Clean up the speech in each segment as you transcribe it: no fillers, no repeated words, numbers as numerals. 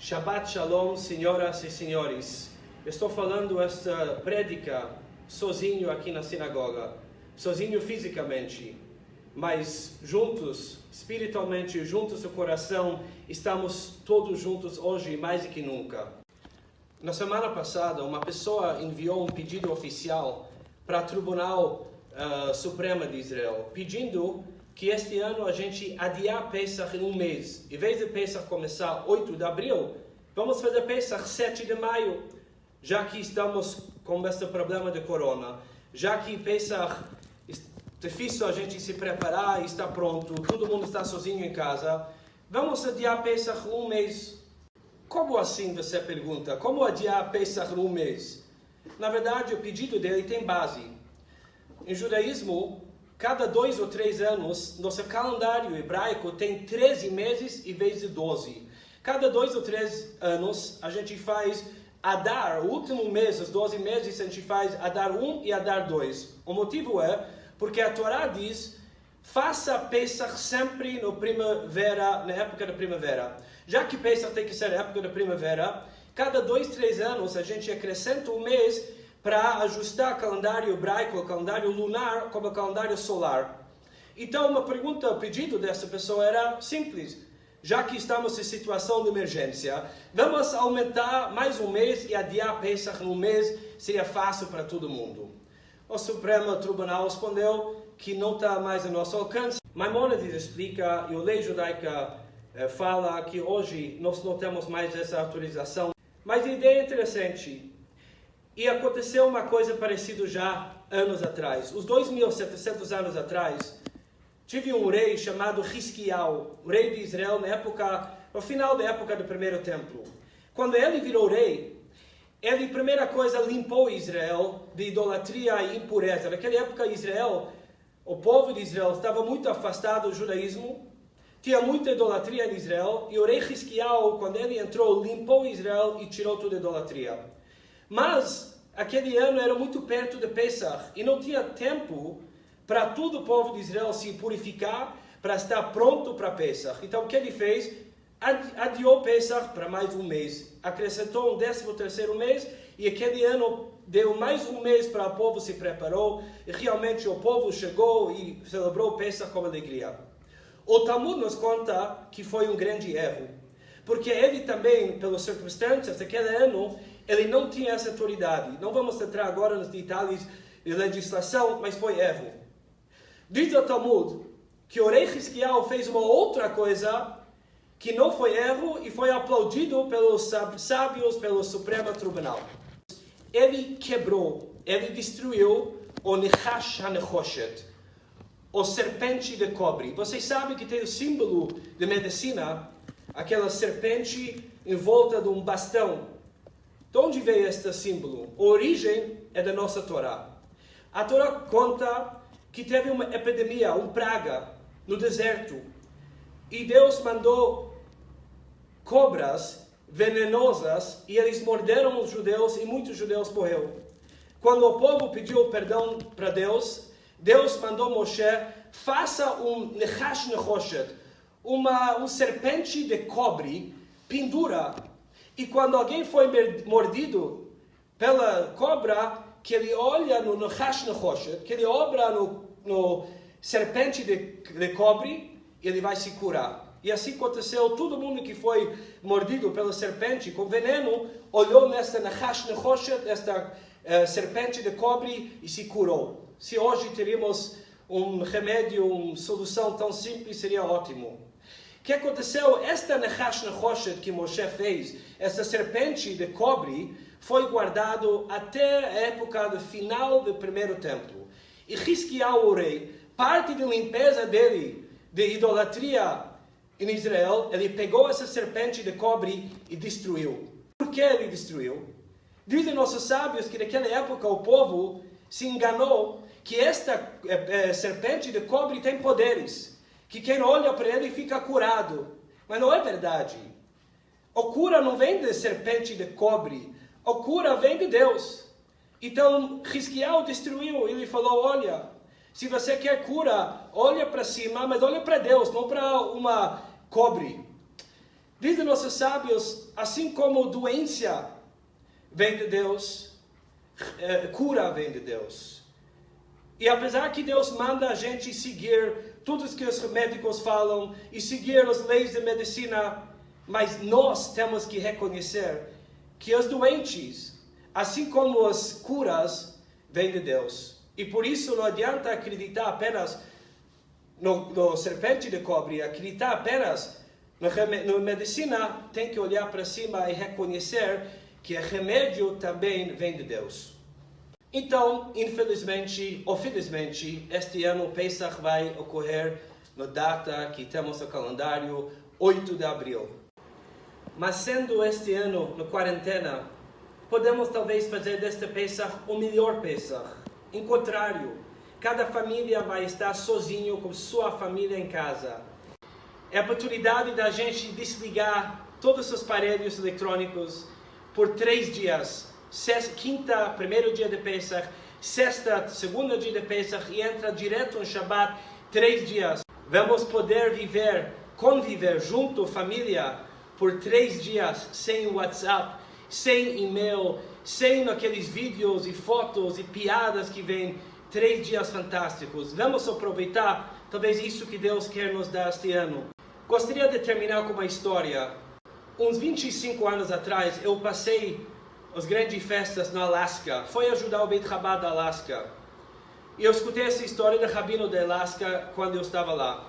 Shabbat Shalom, senhoras e senhores. Estou falando esta prédica sozinho aqui na sinagoga, sozinho fisicamente, mas juntos, espiritualmente, juntos no coração, estamos todos juntos hoje mais do que nunca. Na semana passada, uma pessoa enviou um pedido oficial para o Tribunal Supremo de Israel, pedindo que este ano a gente adiar Pesach em um mês. Em vez de Pesach começar 8 de abril, vamos fazer Pesach 7 de maio, já que estamos com este problema de corona. Já que Pesach é difícil a gente se preparar e está pronto, todo mundo está sozinho em casa, vamos adiar Pesach um mês. Como assim, você pergunta? Como adiar Pesach um mês? Na verdade, o pedido dele tem base. Em judaísmo, cada 2 ou 3 anos, nosso calendário hebraico tem 13 meses em vez de 12. Cada 2 ou 3 anos, a gente faz Adar, o último mês, os 12 meses, a gente faz Adar 1 e Adar 2. O motivo é porque a Torá diz, faça Pesach sempre no primavera, na época da primavera. Já que Pesach tem que ser na época da primavera, cada 2, 3 anos, a gente acrescenta um mês para ajustar o calendário hebraico, o calendário lunar, com o calendário solar. Então, uma pergunta, o pedido dessa pessoa era simples. Já que estamos em situação de emergência, vamos aumentar mais um mês e adiar Pesach um mês, seria fácil para todo mundo. O Supremo Tribunal respondeu que não está mais ao nosso alcance. Maimônides explica, e a lei judaica fala que hoje nós não temos mais essa autorização. Mas a ideia é interessante. E aconteceu uma coisa parecida já anos atrás. Os 2.700 anos atrás, tive um rei chamado Hisquiau, o rei de Israel no final da época do primeiro templo. Quando ele virou rei, ele, primeira coisa, limpou Israel de idolatria e impureza. Naquela época, Israel, o povo de Israel estava muito afastado do judaísmo, tinha muita idolatria em Israel, e o rei Hisquiau, quando ele entrou, limpou Israel e tirou toda a idolatria. Mas, aquele ano era muito perto de Pesach, e não tinha tempo para todo o povo de Israel se purificar, para estar pronto para Pesach. Então, o que ele fez? Adiou Pesach para mais um mês. Acrescentou um 13º mês, e aquele ano deu mais um mês para o povo se preparou, e realmente o povo chegou e celebrou Pesach com alegria. O Talmud nos conta que foi um grande erro, porque ele também, pelas circunstâncias daquele ano, ele não tinha essa autoridade. Não vamos entrar agora nos detalhes de legislação, mas foi erro. Diz o Talmud que o rei Hisquiau fez uma outra coisa que não foi erro e foi aplaudido pelos sábios, pelo Supremo Tribunal. Ele quebrou, ele destruiu o Nechash HaNechoshet, o serpente de cobre. Vocês sabem que tem o símbolo de medicina, aquela serpente em volta de um bastão. De onde veio este símbolo? A origem é da nossa Torá. A Torá conta que teve uma epidemia, uma praga no deserto. E Deus mandou cobras venenosas e eles morderam os judeus e muitos judeus morreram. Quando o povo pediu perdão para Deus, Deus mandou Moshe, faça um Nechash Nechoshet, um serpente de cobre, pendura. E quando alguém foi mordido pela cobra, que ele olha no Nechash Nechoshet, que ele obra no serpente de cobre, ele vai se curar. E assim aconteceu, todo mundo que foi mordido pela serpente com veneno, olhou nesta Nechash Nechoshet, esta serpente de cobre, e se curou. Se hoje teríamos um remédio, uma solução tão simples, seria ótimo. O que aconteceu? Esta Nechash Nechoshet que Moshe fez, essa serpente de cobre, foi guardado até a época do final do primeiro templo. E Hisquiau, o rei, parte da limpeza dele, de idolatria em Israel, ele pegou essa serpente de cobre e destruiu. Por que ele destruiu? Dizem nossos sábios que naquela época o povo se enganou que esta serpente de cobre tem poderes, que quem olha para ele fica curado. Mas não é verdade. A cura não vem de serpente de cobre, a cura vem de Deus. Então, Hisquiau destruiu, ele falou, olha, se você quer cura, olha para cima, mas olha para Deus, não para uma cobre. Dizem nossos sábios, assim como doença vem de Deus, cura vem de Deus. E apesar que Deus manda a gente seguir tudo o que os médicos falam e seguir as leis de medicina, mas nós temos que reconhecer que os doentes, assim como as curas, vêm de Deus. E por isso não adianta acreditar apenas no serpente de cobre, acreditar apenas na medicina, tem que olhar para cima e reconhecer que o remédio também vem de Deus. Então, infelizmente ou felizmente, este ano o Pesach vai ocorrer na data que temos no calendário, 8 de abril. Mas sendo este ano na quarentena, podemos talvez fazer deste Pesach o melhor Pesach. Em contrário, cada família vai estar sozinho com sua família em casa. É a oportunidade da gente desligar todos os aparelhos eletrônicos por 3 dias. Quinta, primeiro dia de Pesach, sexta, segundo dia de Pesach e entra direto no Shabbat, 3 dias. Vamos poder conviver junto, família, por 3 dias, sem WhatsApp, sem e-mail, sem aqueles vídeos e fotos e piadas que vêm. 3 dias fantásticos. Vamos aproveitar, talvez isso que Deus quer nos dar este ano. Gostaria de terminar com uma história. Uns 25 anos atrás, eu passei as grandes festas na Alasca. Fui ajudar o Beit Chabad da Alasca. E eu escutei essa história do rabino da Alasca quando eu estava lá.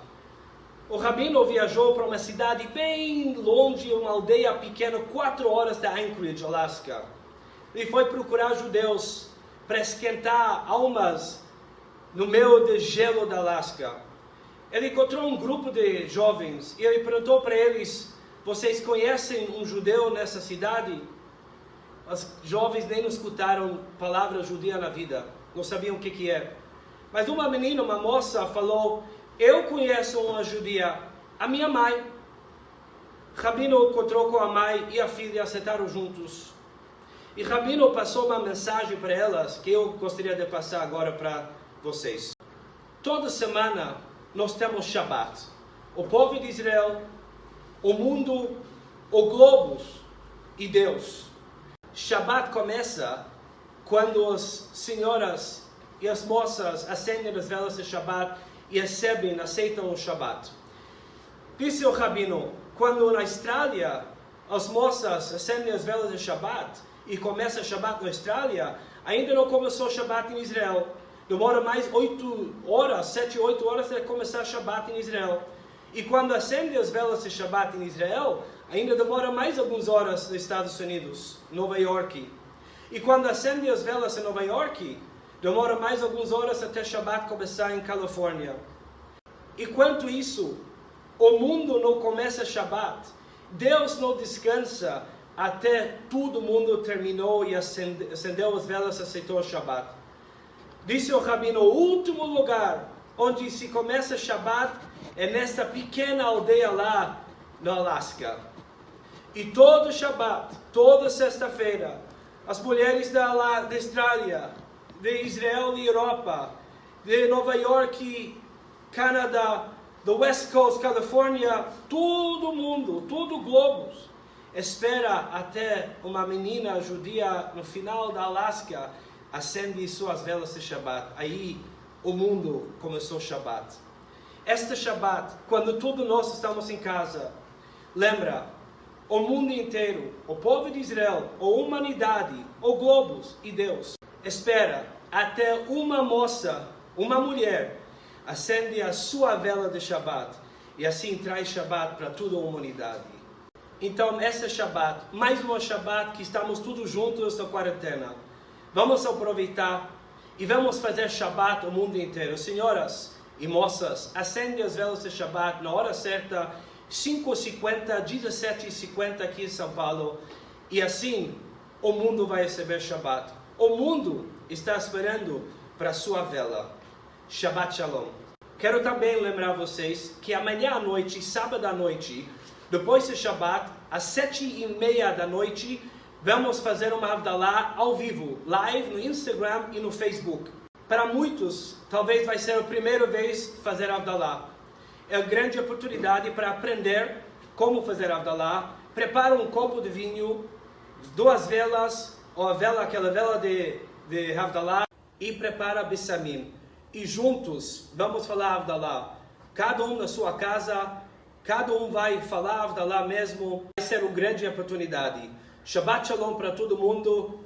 O rabino viajou para uma cidade bem longe, uma aldeia pequena, 4 horas da Anchorage, Alasca. Ele foi procurar judeus para esquentar almas no meio do gelo da Alasca. Ele encontrou um grupo de jovens e ele perguntou para eles: vocês conhecem um judeu nessa cidade? Os jovens nem escutaram palavra judia na vida, não sabiam o que é. Mas uma menina, uma moça, falou: eu conheço uma judia, a minha mãe. Rabino encontrou com a mãe e a filha, sentaram juntos. E Rabino passou uma mensagem para elas que eu gostaria de passar agora para vocês. Toda semana nós temos Shabbat. O povo de Israel, o mundo, o globo e Deus. Shabbat começa quando as senhoras e as moças acendem as velas de Shabbat e aceitam o Shabbat. Disse o Rabino, quando na Austrália as moças acendem as velas de Shabbat e começa o Shabbat na Austrália, ainda não começou o Shabbat em Israel. Demora mais 7, 8 horas para começar o Shabbat em Israel. E quando acende as velas de Shabbat em Israel, ainda demora mais algumas horas nos Estados Unidos, Nova York. E quando acende as velas em Nova York, demora mais algumas horas até Shabbat começar em Califórnia. Enquanto isso, o mundo não começa Shabbat. Deus não descansa até todo mundo terminou e acendeu as velas e aceitou o Shabbat. Disse o rabino, o último lugar onde se começa Shabbat é nesta pequena aldeia lá no Alasca. E todo Shabbat, toda sexta-feira, as mulheres da Austrália, de Israel e Europa, de Nova York, Canadá, do West Coast, Califórnia, todo mundo, todo o globo, espera até uma menina judia no final da Alasca acende suas velas de Shabbat. Aí o mundo começou Shabbat. Este Shabbat, quando todos nós estamos em casa, lembra, o mundo inteiro, o povo de Israel, a humanidade, o globos e Deus, espera até uma moça, uma mulher, acende a sua vela de Shabbat e assim traz Shabbat para toda a humanidade. Então, esse Shabbat, mais um Shabbat que estamos todos juntos na quarentena. Vamos aproveitar e vamos fazer Shabbat o mundo inteiro. Senhoras e moças, acendem as velas de Shabbat na hora certa, 5h50, 17h50 aqui em São Paulo. E assim, o mundo vai receber Shabbat. O mundo está esperando para a sua vela. Shabbat Shalom. Quero também lembrar vocês que amanhã à noite, sábado à noite, depois do Shabbat, às 7h30 da noite, vamos fazer uma Havdalah ao vivo, live no Instagram e no Facebook. Para muitos, talvez vai ser a primeira vez fazer Havdalah. É uma grande oportunidade para aprender como fazer Havdalah, prepara um copo de vinho, 2 velas, ou aquela vela de Havdalah, e prepara Bissamim. E juntos vamos falar Havdalah. Cada um na sua casa, cada um vai falar Havdalah mesmo. Vai ser uma grande oportunidade. Shabbat Shalom para todo mundo.